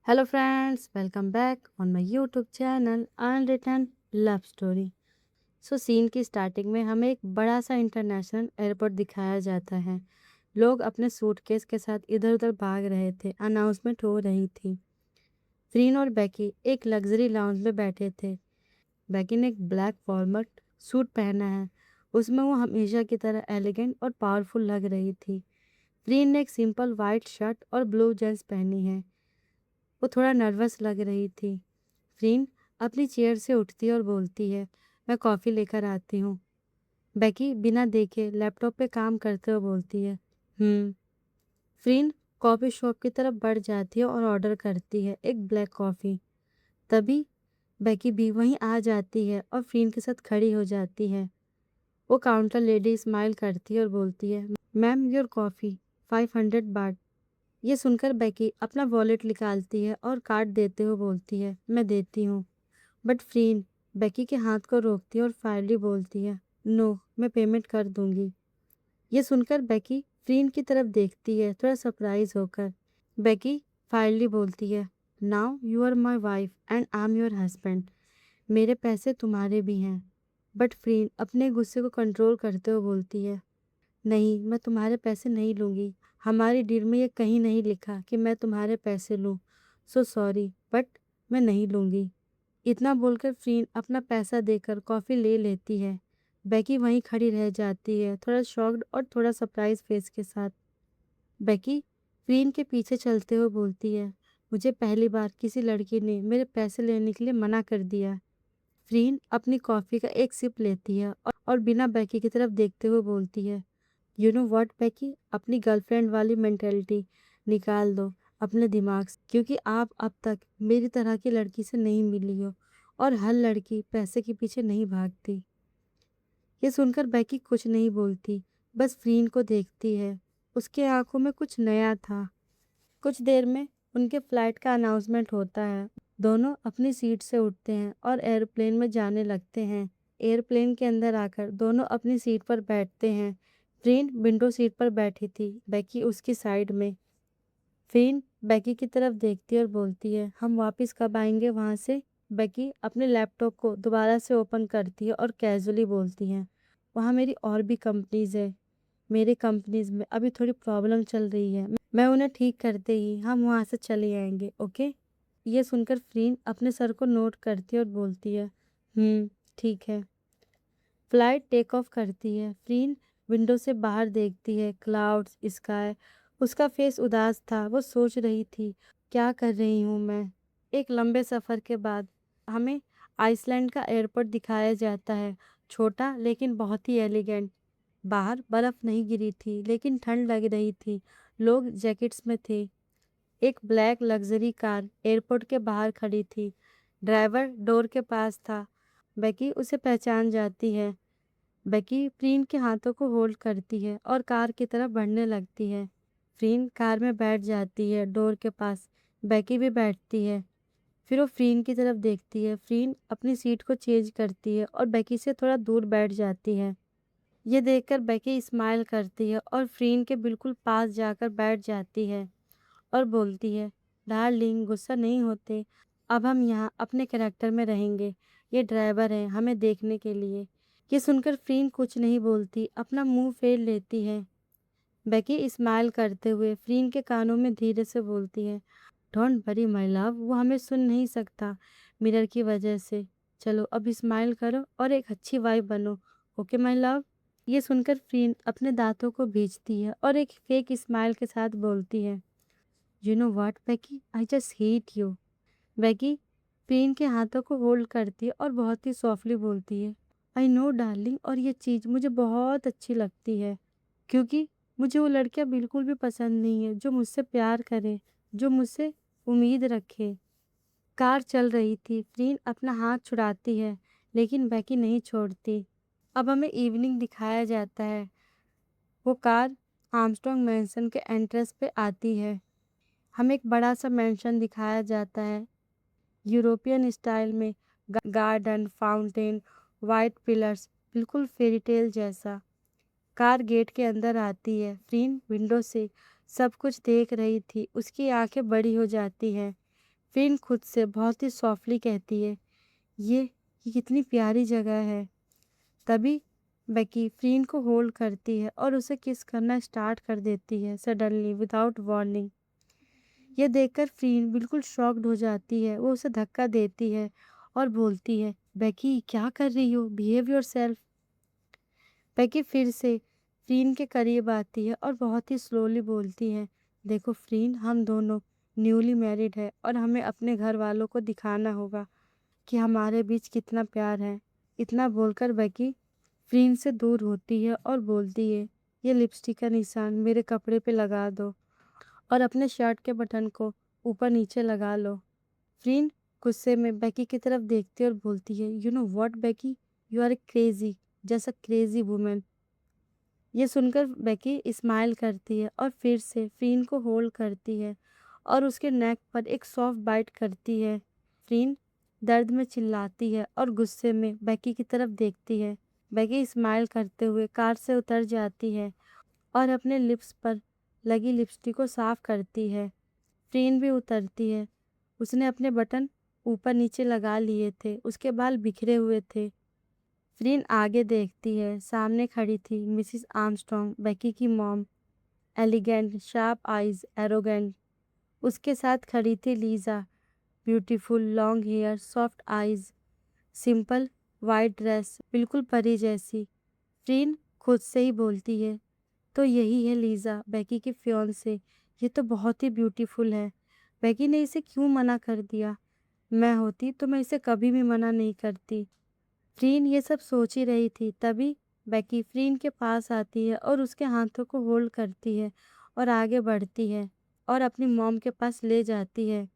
Hello friends, welcome back on my YouTube channel Unwritten Love Story। Scene की starting में हमें एक बड़ा सा इंटरनेशनल एयरपोर्ट दिखाया जाता है। लोग अपने सूटकेस के साथ इधर उधर भाग रहे थे। अनाउंसमेंट हो रही थी। फ्रीन और बेकी एक लग्जरी लाउंज में बैठे थे। बेकी ने एक ब्लैक वॉलमट सूट पहना है। उसमें वो हमेशा की तरह एलिगेंट और पावरफुल लग रही थी। फ्रीन ने एक सिंपल वाइट शर्ट और ब्लू जींस पहनी है। वो थोड़ा नर्वस लग रही थी। फ्रीन अपनी चेयर से उठती है और बोलती है, मैं कॉफ़ी लेकर आती हूँ। बेकी बिना देखे लैपटॉप पे काम करते हुए बोलती है, हम्म। फ्रीन कॉफ़ी शॉप की तरफ बढ़ जाती है और ऑर्डर करती है एक ब्लैक कॉफ़ी। तभी बेकी भी वहीं आ जाती है और फ्रीन के साथ खड़ी हो जाती है। वो काउंटर लेडी स्माइल करती है और बोलती है, मैम योर कॉफ़ी 500 बाट। ये सुनकर बेकी अपना वॉलेट निकालती है और कार्ड देते हुए बोलती है, मैं देती हूँ। बट फ्रीन बेकी के हाथ को रोकती है और फायरली बोलती है, नो मैं पेमेंट कर दूंगी। ये सुनकर बेकी फ्रीन की तरफ देखती है थोड़ा सरप्राइज होकर। बेकी फायरली बोलती है, now you are my wife and I am your husband. मेरे पैसे तुम्हारे भी हैं। बट फ्रीन अपने गुस्से को कंट्रोल करते हुए बोलती है, नहीं मैं तुम्हारे पैसे नहीं लूँगी। हमारी डील में ये कहीं नहीं लिखा कि मैं तुम्हारे पैसे लूँ। सो सॉरी बट मैं नहीं लूँगी। इतना बोलकर फ्रीन अपना पैसा देकर कॉफ़ी ले लेती है। बेकी वहीं खड़ी रह जाती है थोड़ा शॉक्ड और थोड़ा सरप्राइज फेस के साथ। बेकी फ्रीन के पीछे चलते हुए बोलती है, मुझे पहली बार किसी लड़की ने मेरे पैसे लेने के लिए मना कर दिया। फ्रीन अपनी कॉफ़ी का एक सिप लेती है और बिना बेकी की तरफ देखते हुए बोलती है, यू नो व्हाट बेकी, अपनी गर्लफ्रेंड वाली मेंटेलिटी निकाल दो अपने दिमाग से, क्योंकि आप अब तक मेरी तरह की लड़की से नहीं मिली हो और हर लड़की पैसे के पीछे नहीं भागती। ये सुनकर बेकी कुछ नहीं बोलती, बस फ्रीन को देखती है। उसके आंखों में कुछ नया था। कुछ देर में उनके फ्लाइट का अनाउंसमेंट होता है। दोनों अपनी सीट से उठते हैं और एयरप्लेन में जाने लगते हैं। एयरप्लेन के अंदर आकर दोनों अपनी सीट पर बैठते हैं। फ्रीन विंडो सीट पर बैठी थी, बेकी उसकी साइड में। फ्रीन बेकी की तरफ देखती है और बोलती है, हम वापस कब आएंगे वहाँ से। बेकी अपने लैपटॉप को दोबारा से ओपन करती है और कैजुअली बोलती है, वहाँ मेरी और भी कंपनीज है। मेरे कंपनीज में अभी थोड़ी प्रॉब्लम चल रही है। मैं उन्हें ठीक करते ही हम वहाँ से चले आएंगे, ओके। ये सुनकर फ्रीन अपने सर को नोट करती है और बोलती है, ठीक है। फ्लाइट टेक ऑफ करती है। फ्रीन विंडो से बाहर देखती है, क्लाउड्स, स्काई। उसका फेस उदास था। वो सोच रही थी, क्या कर रही हूँ मैं। एक लंबे सफ़र के बाद हमें आइसलैंड का एयरपोर्ट दिखाया जाता है। छोटा लेकिन बहुत ही एलिगेंट। बाहर बर्फ नहीं गिरी थी लेकिन ठंड लग रही थी। लोग जैकेट्स में थे। एक ब्लैक लग्जरी कार एयरपोर्ट के बाहर खड़ी थी। ड्राइवर डोर के पास था। बेकी उसे पहचान जाती है। बेकी फ्रीन के हाथों को होल्ड करती है और कार की तरफ बढ़ने लगती है। फ्रीन कार में बैठ जाती है डोर के पास। बेकी भी बैठती है। फिर वो फ्रीन की तरफ देखती है। फ्रीन अपनी सीट को चेंज करती है और बेकी से थोड़ा दूर बैठ जाती है। ये देखकर बेकी स्माइल करती है और फ्रीन के बिल्कुल पास जाकर बैठ जाती है और बोलती है, डार्लिंग गुस्सा नहीं होते। अब हम यहाँ अपने कैरेक्टर में रहेंगे। ये ड्राइवर है हमें देखने के लिए। ये सुनकर फ्रीन कुछ नहीं बोलती, अपना मुंह फेर लेती है। बेकी स्माइल करते हुए फ्रीन के कानों में धीरे से बोलती है, डोंट वरी माय लव, वो हमें सुन नहीं सकता मिरर की वजह से। चलो अब स्माइल करो और एक अच्छी वाइफ बनो, ओके माय लव। ये सुनकर फ्रीन अपने दांतों को भींचती है और एक फेक स्माइल के साथ बोलती है, you know what Becky, I just hate you. Becky Freen के हाथों को होल्ड करती है और बहुत ही सॉफ्टली बोलती है, आई नो डार्लिंग, और ये चीज़ मुझे बहुत अच्छी लगती है, क्योंकि मुझे वो लड़कियां बिल्कुल भी पसंद नहीं है जो मुझसे प्यार करे, जो मुझसे उम्मीद रखे। कार चल रही थी। फ्रीन अपना हाथ छुड़ाती है लेकिन बेकी नहीं छोड़ती। अब हमें इवनिंग दिखाया जाता है। वो कार आर्मस्ट्रॉन्ग मैंसन के एंट्रेंस पे आती है। हमें एक बड़ा सा मैंशन दिखाया जाता है यूरोपियन स्टाइल में। गार्डन, फाउंटेन, वाइट पिलर्स, बिल्कुल फेरी टेल जैसा। कार गेट के अंदर आती है। फ्रीन विंडो से सब कुछ देख रही थी। उसकी आंखें बड़ी हो जाती हैं। फ्रीन खुद से बहुत ही सॉफ्टली कहती है, ये कितनी प्यारी जगह है। तभी बेकी फ्रीन को होल्ड करती है और उसे किस करना स्टार्ट कर देती है सडनली विदाउट वार्निंग। ये देखकर फ्रीन बिल्कुल शॉक्ड हो जाती है। वो उसे धक्का देती है और बोलती है, बेकी क्या कर रही हो, बिहेव योरसेल्फ। बेकी फिर से फ्रीन के करीब आती है और बहुत ही स्लोली बोलती है, देखो फ्रीन, हम दोनों न्यूली मैरिड है और हमें अपने घर वालों को दिखाना होगा कि हमारे बीच कितना प्यार है। इतना बोलकर बेकी फ्रीन से दूर होती है और बोलती है, ये लिपस्टिक का निशान मेरे कपड़े पे लगा दो और अपने शर्ट के बटन को ऊपर नीचे लगा लो। फ्रीन गुस्से में बेकी की तरफ देखती है और बोलती है, you know what Becky, you are crazy, just a crazy women. ये सुनकर बेकी स्माइल करती है और फिर से फ्रीन को होल्ड करती है और उसके नेक पर एक सॉफ्ट बाइट करती है। फ्रीन दर्द में चिल्लाती है और गुस्से में बेकी की तरफ देखती है। बेकी स्माइल करते हुए कार से उतर जाती है और अपने लिप्स पर लगी लिपस्टिक को साफ करती है। फ्रीन भी उतरती है। उसने अपने बटन ऊपर नीचे लगा लिए थे, उसके बाल बिखरे हुए थे। फ्रीन आगे देखती है। सामने खड़ी थी मिसिस आर्मस्ट्रॉन्ग, बेकी की mom, elegant, sharp eyes, arrogant. उसके साथ खड़ी थी Lisa, beautiful, long hair, soft eyes, simple white dress, बिल्कुल परी जैसी। फ्रीन खुद से ही बोलती है, तो यही है लीजा, बेकी की फियांसे। ये तो बहुत ही ब्यूटीफुल है। बेकी ने इसे क्यों मना कर दिया? मैं होती तो मैं इसे कभी भी मना नहीं करती। फ्रीन ये सब सोच ही रही थी, तभी बेकी फ्रीन के पास आती है और उसके हाथों को होल्ड करती है और आगे बढ़ती है और अपनी मॉम के पास ले जाती है।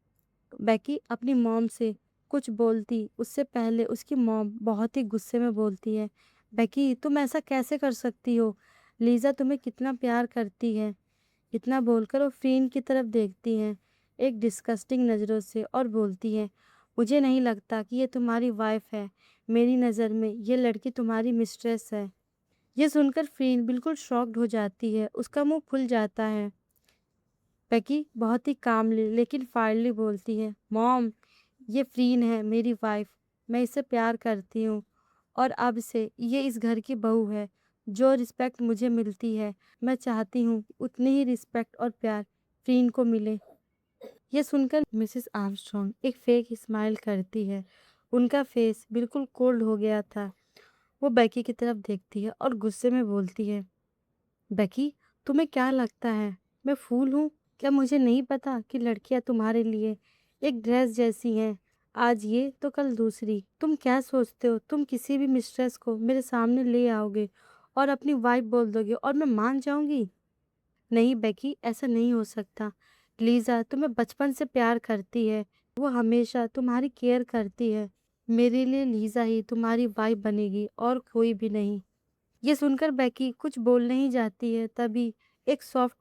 बेकी अपनी मॉम से कुछ बोलती उससे पहले उसकी मॉम बहुत ही गुस्से में बोलती है, बेकी तुम ऐसा कैसे कर सकती हो, लीजा तुम्हें कितना प्यार करती है। इतना बोलकर वो फ्रीन की तरफ देखती है एक डिस्गस्टिंग नज़रों से और बोलती है, मुझे नहीं लगता कि ये तुम्हारी वाइफ है। मेरी नज़र में ये लड़की तुम्हारी मिस्ट्रेस है। ये सुनकर फ्रीन बिल्कुल शॉक्ड हो जाती है। उसका मुंह फुल जाता है। बेकी बहुत ही कामली लेकिन फायरली बोलती है, मॉम, ये फ्रीन है मेरी वाइफ। मैं इससे प्यार करती हूँ और अब से ये इस घर की बहू है। जो रिस्पेक्ट मुझे मिलती है, मैं चाहती हूँ उतनी ही रिस्पेक्ट और प्यार फ्रीन को मिले। ये सुनकर मिसेस आर्मस्ट्रॉन्ग एक फेक स्माइल करती है। उनका फेस बिल्कुल कोल्ड हो गया था। वो बेकी की तरफ देखती है और गुस्से में बोलती है, बेकी तुम्हें क्या लगता है मैं फूल हूँ? क्या मुझे नहीं पता कि लड़कियां तुम्हारे लिए एक ड्रेस जैसी हैं, आज ये तो कल दूसरी। तुम क्या सोचते हो तुम किसी भी मिस्ट्रेस को मेरे सामने ले आओगे और अपनी वाइफ बोल दोगे और मैं मान जाऊंगी? नहीं बेकी, ऐसा नहीं हो सकता। लीजा तुम्हें बचपन से प्यार करती है, वो हमेशा तुम्हारी केयर करती है। मेरे लिए लीजा ही तुम्हारी वाइफ बनेगी और कोई भी नहीं। ये सुनकर बेकी कुछ बोलने ही जाती है, तभी एक सॉफ्ट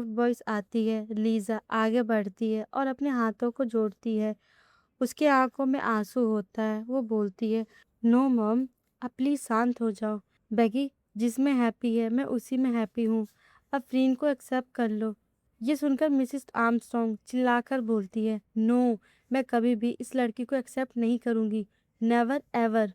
वॉइस आती है। लीजा आगे बढ़ती है और अपने हाथों को जोड़ती है। उसकी आंखों में आंसू होता है। वो बोलती है, नो मॉम, अब प्लीज शांत हो जाओ। बेकी जिसमें हैप्पी है मैं उसी में हैप्पी हूँ। अब फ्रीन को एक्सेप्ट कर लो। ये सुनकर मिसिस आर्मस्ट्रॉन्ग चिल्लाकर बोलती है, नो, मैं कभी भी इस लड़की को एक्सेप्ट नहीं करूँगी, नेवर एवर।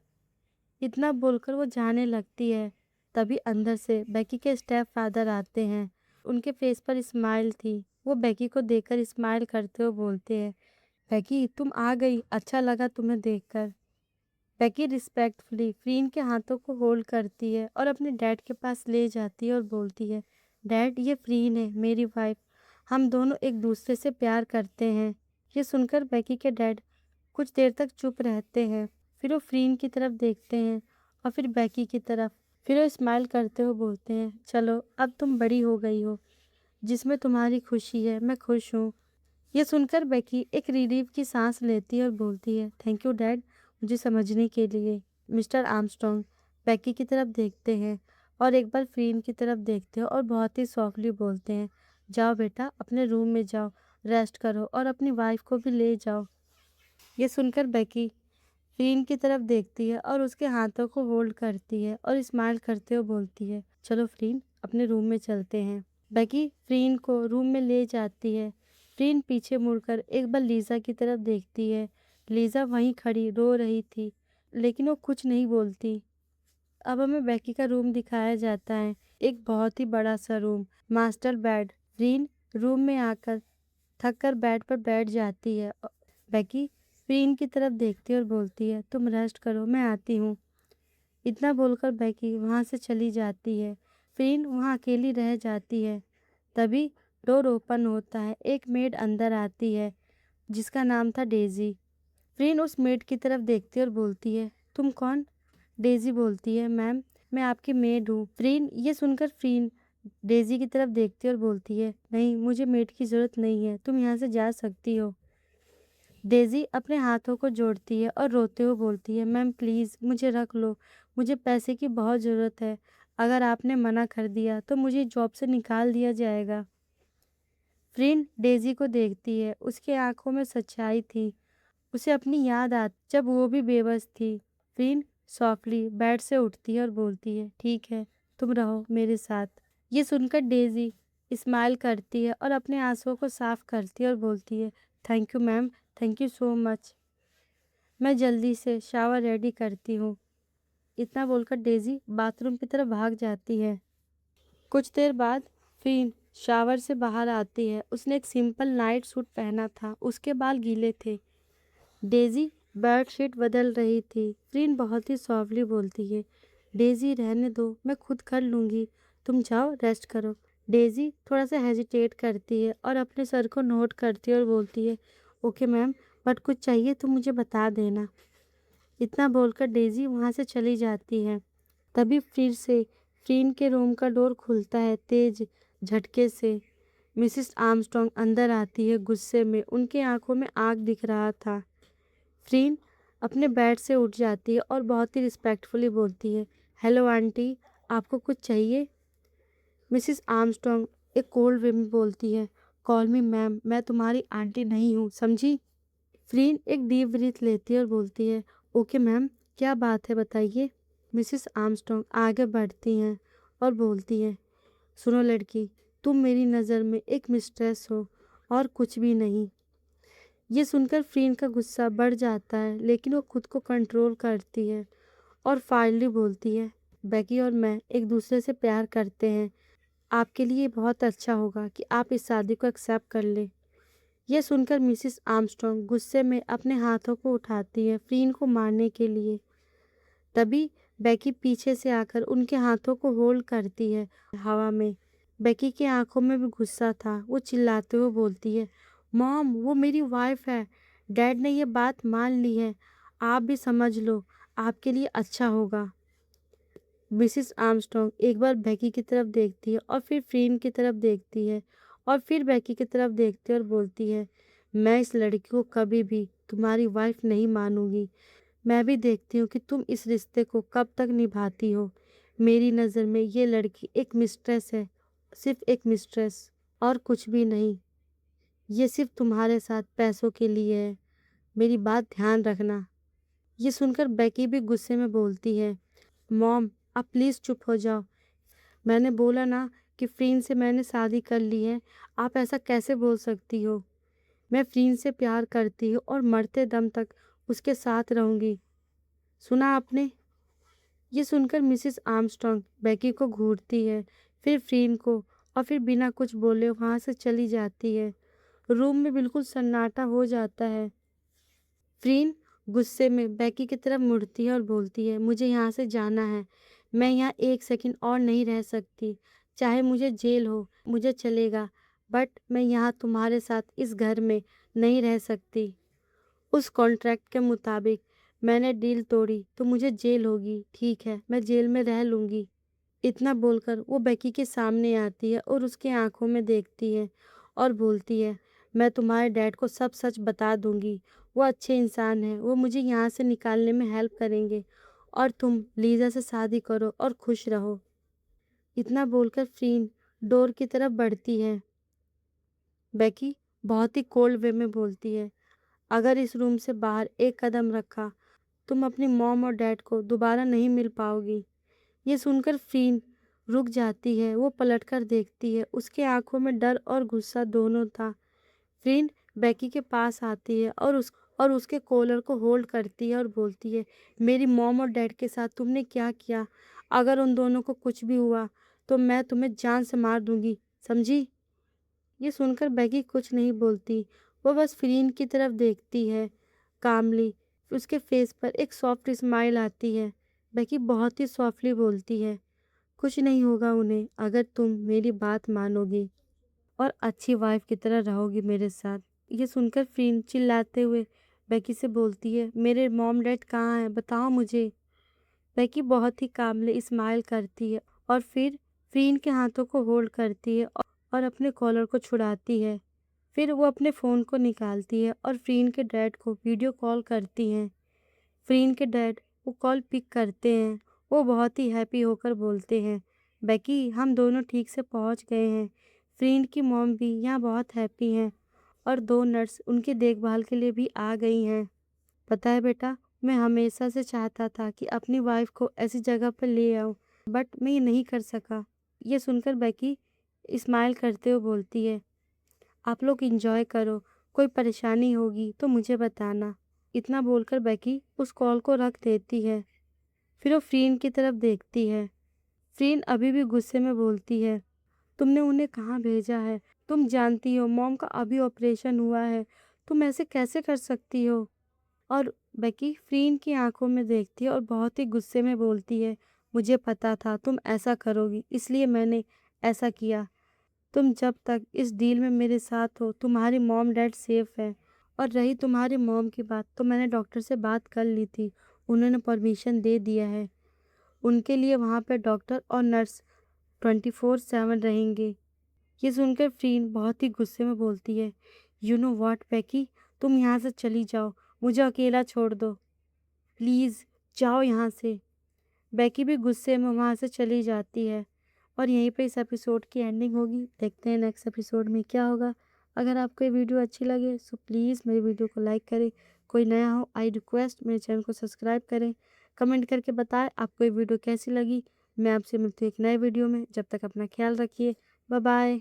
इतना बोलकर वो जाने लगती है। तभी अंदर से बेकी के स्टेप फादर आते हैं। उनके फेस पर स्माइल थी। वो बेकी को देखकर स्माइल करते हुए बोलते हैं, बेकी तुम आ गई, अच्छा लगा तुम्हें देखकर। बेकी रिस्पेक्टफुली फ्रीन के हाथों को होल्ड करती है और अपने डैड के पास ले जाती है और बोलती है, डैड ये फ्रीन है मेरी वाइफ, हम दोनों एक दूसरे से प्यार करते हैं। ये सुनकर बेकी के डैड कुछ देर तक चुप रहते हैं। फिर वो फ्रीन की तरफ देखते हैं और फिर बेकी की तरफ। फिर वो स्माइल करते हुए बोलते हैं, चलो अब तुम बड़ी हो गई हो, जिसमें तुम्हारी खुशी है मैं खुश हूँ। ये सुनकर बेकी एक रिलीफ की सांस लेती है और बोलती है, थैंक यू डैड, मुझे समझने के लिए। मिस्टर आर्मस्ट्रॉन्ग बेकी की तरफ देखते हैं और एक बार फ्रीन की तरफ देखते हैं और बहुत ही सॉफ्टली बोलते हैं, जाओ बेटा अपने रूम में जाओ, रेस्ट करो और अपनी वाइफ को भी ले जाओ। ये सुनकर बेकी फ्रीन की तरफ देखती है और उसके हाथों को होल्ड करती है और स्माइल करते हुए बोलती है, चलो फ्रीन अपने रूम में चलते हैं। बेकी फ्रीन को रूम में ले जाती है। फ्रीन पीछे मुड़कर एक बार लीज़ा की तरफ देखती है। लीज़ा वहीं खड़ी रो रही थी, लेकिन वो कुछ नहीं बोलती। अब हमें बेकी का रूम दिखाया जाता है। एक बहुत ही बड़ा सा रूम, मास्टर बेड। फ्रीन रूम में आकर थक कर बेड पर बैठ जाती है। बेकी फ्रीन की तरफ देखती है और बोलती है, तुम रेस्ट करो, मैं आती हूँ। इतना बोलकर बेकी वहाँ से चली जाती है। फ्रीन वहाँ अकेली रह जाती है। तभी डोर ओपन होता है। एक मेड अंदर आती है जिसका नाम था डेजी। फ्रीन उस मेड की तरफ देखती है और बोलती है, तुम कौन? डेजी बोलती है, मैम मैं आपकी मेड हूँ। फ्रीन ये सुनकर फ्रीन डेजी की तरफ देखती है और बोलती है, नहीं मुझे मेड की ज़रूरत नहीं है, तुम यहाँ से जा सकती हो। डेजी अपने हाथों को जोड़ती है और रोते हुए बोलती है, मैम प्लीज़ मुझे रख लो, मुझे पैसे की बहुत ज़रूरत है। अगर आपने मना कर दिया तो मुझे जॉब से निकाल दिया जाएगा। फ्रीन डेजी को देखती है। उसकी आंखों में सच्चाई थी। उसे अपनी याद आती जब वो भी बेबस थी। फ्रीन सॉफ्टली बेड से उठती है और बोलती है, ठीक है तुम रहो मेरे साथ। ये सुनकर डेजी स्माइल करती है और अपने आंसुओं को साफ करती है और बोलती है, thank you ma'am, thank you so much. मैं जल्दी से शावर रेडी करती हूँ। इतना बोलकर डेजी बाथरूम की तरफ भाग जाती है। कुछ देर बाद फ्रीन शावर से बाहर आती है। उसने एक सिंपल नाइट सूट पहना था। उसके बाल गीले थे। डेजी बेडशीट बदल रही थी। फ्रीन बहुत ही सॉफ्टली बोलती है, डेजी रहने दो, मैं खुद कर लूँगी, तुम जाओ रेस्ट करो। डेजी थोड़ा सा हेजिटेट करती है और अपने सर को नोट करती है और बोलती है, ओके मैम, बट कुछ चाहिए तो मुझे बता देना। इतना बोलकर डेजी वहाँ से चली जाती है। तभी फिर से फ्रीन के रूम का डोर खुलता है तेज झटके से। मिसिस आर्मस्ट्रॉन्ग अंदर आती है गुस्से में। उनकी आंखों में आग दिख रहा था। फ्रीन अपने बेड से उठ जाती है और बहुत ही रिस्पेक्टफुली बोलती है, हेलो आंटी, आपको कुछ चाहिए? मिसिस आर्मस्ट्रॉन्ग एक कोल्ड वे में बोलती है, कॉल मी मैम, मैं तुम्हारी आंटी नहीं हूँ, समझी? फ्रीन एक डीप ब्रीथ लेती है और बोलती है, ओके मैम, क्या बात है बताइए। मिसिस आर्मस्ट्रॉन्ग आगे बढ़ती हैं और बोलती हैं, सुनो लड़की, तुम मेरी नज़र में एक मिस्ट्रेस हो और कुछ भी नहीं। ये सुनकर फ्रीन का गुस्सा बढ़ जाता है, लेकिन वो खुद को कंट्रोल करती है और फाइनली बोलती है, बेकी और मैं एक दूसरे से प्यार करते हैं। आपके लिए बहुत अच्छा होगा कि आप इस शादी को एक्सेप्ट कर लें। यह सुनकर मिसिस आर्मस्ट्रॉन्ग गुस्से में अपने हाथों को उठाती है फ्रीन को मारने के लिए। तभी बेकी पीछे से आकर उनके हाथों को होल्ड करती है हवा में। बेकी की आंखों में भी गुस्सा था। वो चिल्लाते हुए बोलती है, मॉम वो मेरी वाइफ है, डैड ने ये बात मान ली है, आप भी समझ लो, आपके लिए अच्छा होगा। मिसिस आर्मस्ट्रॉन्ग एक बार बेकी की तरफ देखती है और फिर फ्रीन की तरफ देखती है और फिर बेकी की तरफ देखती है और बोलती है, मैं इस लड़की को कभी भी तुम्हारी वाइफ नहीं मानूंगी। मैं भी देखती हूँ कि तुम इस रिश्ते को कब तक निभाती हो। मेरी नज़र में ये लड़की एक मिस्ट्रेस है, सिर्फ एक मिस्ट्रेस और कुछ भी नहीं। ये सिर्फ तुम्हारे साथ पैसों के लिए है, मेरी बात ध्यान रखना। ये सुनकर बेकी भी गुस्से में बोलती है, मॉम आप प्लीज़ चुप हो जाओ। मैंने बोला ना कि फ्रीन से मैंने शादी कर ली है, आप ऐसा कैसे बोल सकती हो? मैं फ्रीन से प्यार करती हूँ और मरते दम तक उसके साथ रहूँगी। सुना आपने? ये सुनकर मिसिस आर्मस्ट्रॉन्ग बेकी को घूरती है, फिर फ्रीन को, और फिर बिना कुछ बोले वहाँ से चली जाती है। रूम में बिल्कुल सन्नाटा हो जाता है। फ्रीन गुस्से में बेकी की तरफ मुड़ती है और बोलती है, मुझे यहाँ से जाना है, मैं यहाँ एक सेकंड और नहीं रह सकती, चाहे मुझे जेल हो मुझे चलेगा, बट मैं यहाँ तुम्हारे साथ इस घर में नहीं रह सकती। उस कॉन्ट्रैक्ट के मुताबिक मैंने डील तोड़ी तो मुझे जेल होगी, ठीक है मैं जेल में रह लूँगी। इतना बोलकर वो बेकी के सामने आती है और उसकी आंखों में देखती है और बोलती है, मैं तुम्हारे डैड को सब सच बता दूंगी, वो अच्छे इंसान हैं, वो मुझे यहाँ से निकालने में हेल्प करेंगे और तुम लीजा से शादी करो और खुश रहो। इतना बोलकर फ्रीन डोर की तरफ बढ़ती है। बेकी बहुत ही कोल्ड वे में बोलती है, अगर इस रूम से बाहर एक कदम रखा तुम अपनी मॉम और डैड को दोबारा नहीं मिल पाओगी। ये सुनकर फ्रीन रुक जाती है। वो पलटकर देखती है। उसके आंखों में डर और गुस्सा दोनों था। फ्रेंड बेकी के पास आती है और उसके कॉलर को होल्ड करती है और बोलती है, मेरी मॉम और डैड के साथ तुमने क्या किया? अगर उन दोनों को कुछ भी हुआ तो मैं तुम्हें जान से मार दूंगी, समझी? ये सुनकर बेकी कुछ नहीं बोलती। वो बस फ्रीन की तरफ देखती है कामली। उसके फेस पर एक सॉफ्ट स्माइल आती है। बेकी बहुत ही सॉफ्टली बोलती है, कुछ नहीं होगा उन्हें, अगर तुम मेरी बात मानोगी और अच्छी वाइफ की तरह रहोगी मेरे साथ। ये सुनकर फ्रीन चिल्लाते हुए बेकी से बोलती है, मेरे मॉम डैड कहाँ हैं, बताओ मुझे। बेकी बहुत ही कामली स्माइल करती है और फिर फ्रीन के हाथों को होल्ड करती है और अपने कॉलर को छुड़ाती है। फिर वो अपने फ़ोन को निकालती है और फ्रीन के डैड को वीडियो कॉल करती हैं। फ्रीन के डैड वो कॉल पिक करते हैं। वो बहुत ही हैप्पी होकर बोलते हैं, बेकी हम दोनों ठीक से पहुंच गए हैं। फ्रीन की मॉम भी यहाँ बहुत हैप्पी हैं और 2 नर्स उनकी देखभाल के लिए भी आ गई हैं। पता है बेटा, मैं हमेशा से चाहता था कि अपनी वाइफ को ऐसी जगह पर ले आऊं, बट मैं ये नहीं कर सका। ये सुनकर बेकी स्माइल करते हुए बोलती है, आप लोग एंजॉय करो, कोई परेशानी होगी तो मुझे बताना। इतना बोलकर बेकी उस कॉल को रख देती है। फिर वो फ्रीन की तरफ देखती है। फ्रीन अभी भी गुस्से में बोलती है, तुमने उन्हें कहाँ भेजा है? तुम जानती हो मॉम का अभी ऑपरेशन हुआ है, तुम ऐसे कैसे कर सकती हो? और बेकी फ्रीन की आंखों में देखती है और बहुत ही गुस्से में बोलती है, मुझे पता था तुम ऐसा करोगी, इसलिए मैंने ऐसा किया। तुम जब तक इस डील में मेरे साथ हो, तुम्हारी मॉम डैड सेफ है। और रही तुम्हारी मॉम की बात, तो मैंने डॉक्टर से बात कर ली थी, उन्होंने परमिशन दे दिया है। उनके लिए वहाँ पे डॉक्टर और नर्स 24/7 रहेंगे। ये सुनकर फ्रीन बहुत ही गुस्से में बोलती है, यू नो व्हाट बेकी, तुम यहाँ से चली जाओ, मुझे अकेला छोड़ दो, प्लीज़ जाओ यहाँ से। बेकी भी गुस्से में वहाँ से चली जाती है और यहीं पे इस एपिसोड की एंडिंग होगी। देखते हैं नेक्स्ट एपिसोड में क्या होगा। अगर आपको ये वीडियो अच्छी लगे सो प्लीज़ मेरी वीडियो को लाइक करें। कोई नया हो आई रिक्वेस्ट मेरे चैनल को सब्सक्राइब करें। कमेंट करके बताएं आपको ये वीडियो कैसी लगी। मैं आपसे मिलती हूँ एक नए वीडियो में। जब तक अपना ख्याल रखिए। Bye bye.